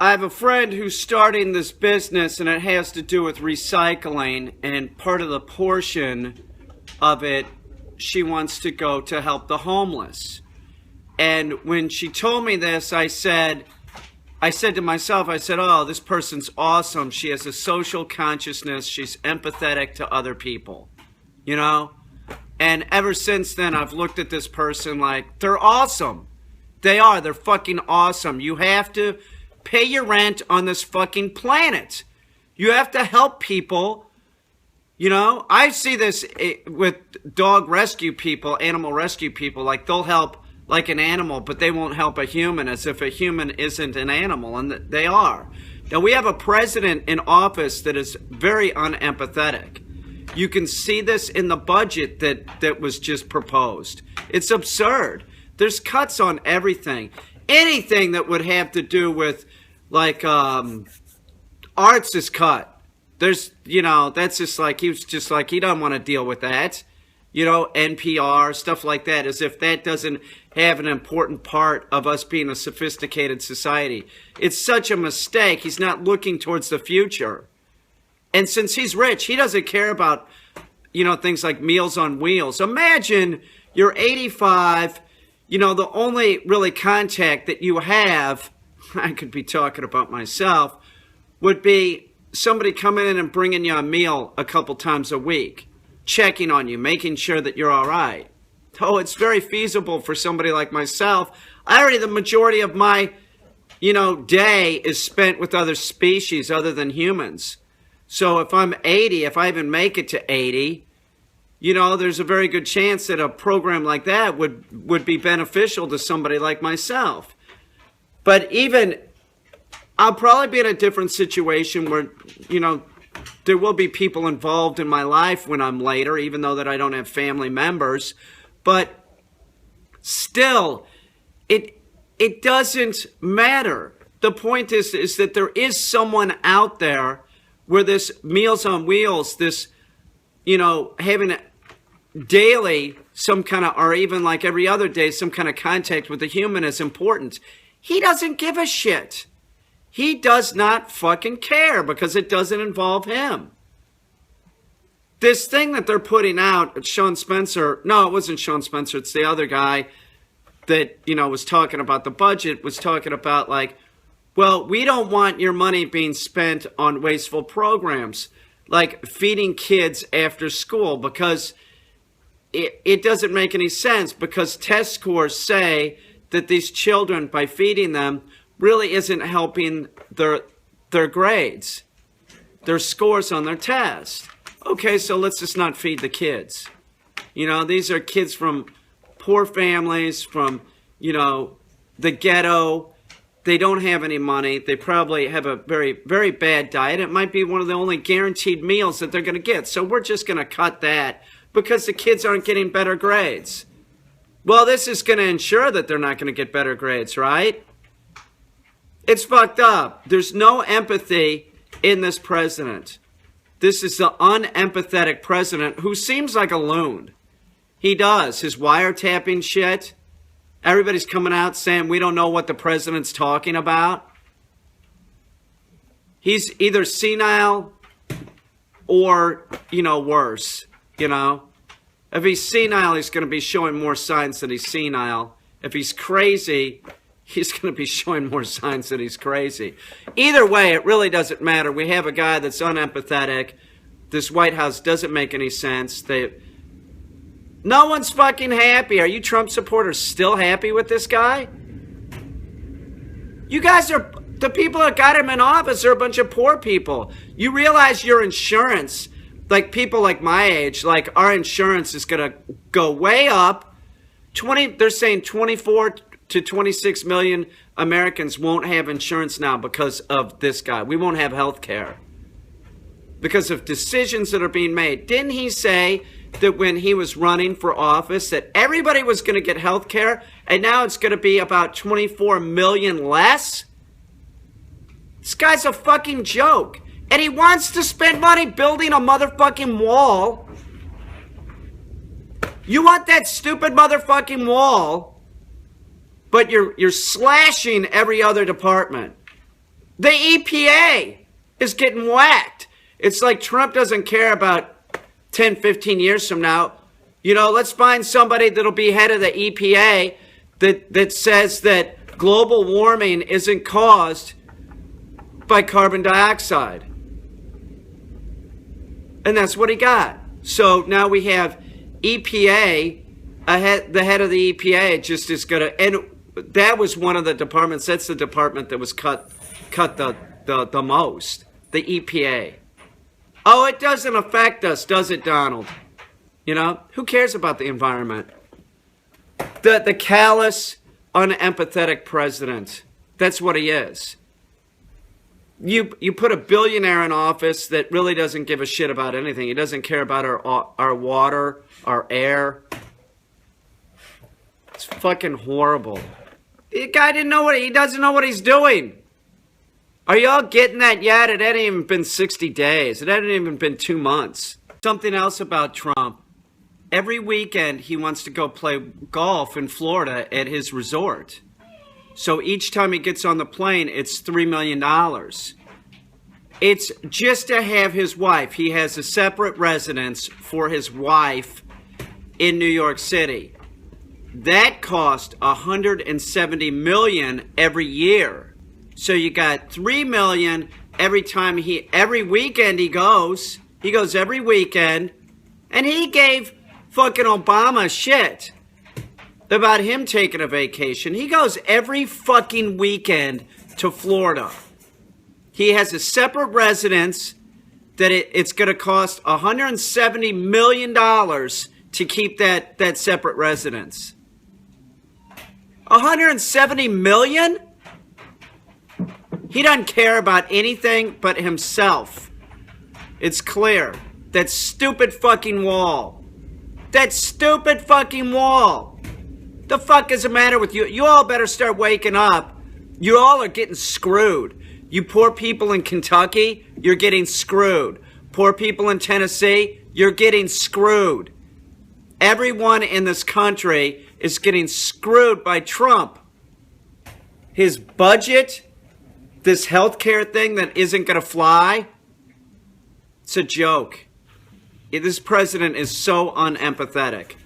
I have a friend who's starting this business, and it has to do with recycling, and part of the portion of it, she wants to go to help the homeless. And when she told me this, I said to myself, oh, this person's awesome. She has a social consciousness. She's empathetic to other people, you know? And ever since then, I've looked at this person like, they're awesome. They are. They're fucking awesome. You have to pay your rent on this fucking planet. You have to help people. You know, I see this with dog rescue people, animal rescue people. Like, they'll help like an animal, but they won't help a human, as if a human isn't an animal, and they are. Now, we have a president in office that is very unempathetic. You can see this in the budget that was just proposed. It's absurd. There's cuts on everything. Anything that would have to do with, like, arts is cut. There's, you know, that's just like, he doesn't want to deal with that. You know, NPR, stuff like that, as if that doesn't have an important part of us being a sophisticated society. It's such a mistake. He's not looking towards the future. And since he's rich, he doesn't care about, you know, things like Meals on Wheels. Imagine you're 85, you know, the only really contact that you have, I could be talking about myself, would be somebody coming in and bringing you a meal a couple times a week, checking on you, making sure that you're all right. Oh, it's very feasible for somebody like myself. The majority of my, you know, day is spent with other species other than humans. So if I'm 80, if I even make it to 80, you know, there's a very good chance that a program like that would be beneficial to somebody like myself. But even, I'll probably be in a different situation where, you know, there will be people involved in my life when I'm later, even though that I don't have family members. But still, it doesn't matter. The point is that there is someone out there where this Meals on Wheels, this, you know, having daily some kind of, or even like every other day, some kind of contact with a human is important. He doesn't give a shit. He does not fucking care because it doesn't involve him. This thing that they're putting out, Sean Spencer, no, it wasn't Sean Spencer, it's the other guy that, you know, was talking about the budget, was talking about like, well, we don't want your money being spent on wasteful programs, like feeding kids after school, because it doesn't make any sense, because test scores say that these children, by feeding them, really isn't helping their grades, their scores on their test. Okay, so let's just not feed the kids. You know, these are kids from poor families, from, you know, the ghetto. They don't have any money. They probably have a very, very bad diet. It might be one of the only guaranteed meals that they're going to get. So we're just going to cut that because the kids aren't getting better grades. Well, this is going to ensure that they're not going to get better grades, right? It's fucked up. There's no empathy in this president. This is the unempathetic president who seems like a loon. He does. His wiretapping shit. Everybody's coming out saying we don't know what the president's talking about. He's either senile or, you know, worse, you know. If he's senile, he's going to be showing more signs that he's senile. If he's crazy, he's going to be showing more signs that he's crazy. Either way, it really doesn't matter. We have a guy that's unempathetic. This White House doesn't make any sense. No one's fucking happy. Are you Trump supporters still happy with this guy? You guys are, the people that got him in office are a bunch of poor people. You realize your insurance, like people like my age, like our insurance is going to go way up. They're saying 24 to 26 million Americans won't have insurance now because of this guy. We won't have health care because of decisions that are being made. Didn't he say that when he was running for office that everybody was going to get health care, and now it's going to be about 24 million less? This guy's a fucking joke. And he wants to spend money building a motherfucking wall. You want that stupid motherfucking wall, but you're slashing every other department. The EPA is getting whacked. It's like Trump doesn't care about 10, 15 years from now. You know, let's find somebody that'll be head of the EPA that says that global warming isn't caused by carbon dioxide. And that's what he got. So now we have EPA, the head of the EPA just is going to, and that was one of the departments, that's the department that was cut the most, the EPA. Oh, it doesn't affect us, does it, Donald? You know, who cares about the environment? The callous, unempathetic president. That's what he is. You put a billionaire in office that really doesn't give a shit about anything. He doesn't care about our water, our air. It's fucking horrible. The guy he doesn't know what he's doing. Are y'all getting that yet? It hadn't even been 60 days. It hadn't even been 2 months. Something else about Trump. Every weekend he wants to go play golf in Florida at his resort. So each time he gets on the plane, it's $3 million. It's just to have his wife. He has a separate residence for his wife in New York City. That cost $170 million every year. So you got $3 million every weekend he goes. He goes every weekend. And he gave fucking Obama shit about him taking a vacation. He goes every fucking weekend to Florida. He has a separate residence that it's going to cost $170 million to keep that separate residence. $170 million? He doesn't care about anything but himself. It's clear. That stupid fucking wall. That stupid fucking wall. The fuck is the matter with you? You all better start waking up. You all are getting screwed. You poor people in Kentucky, you're getting screwed. Poor people in Tennessee, you're getting screwed. Everyone in this country is getting screwed by Trump. His budget, this healthcare thing that isn't going to fly, it's a joke. This president is so unempathetic.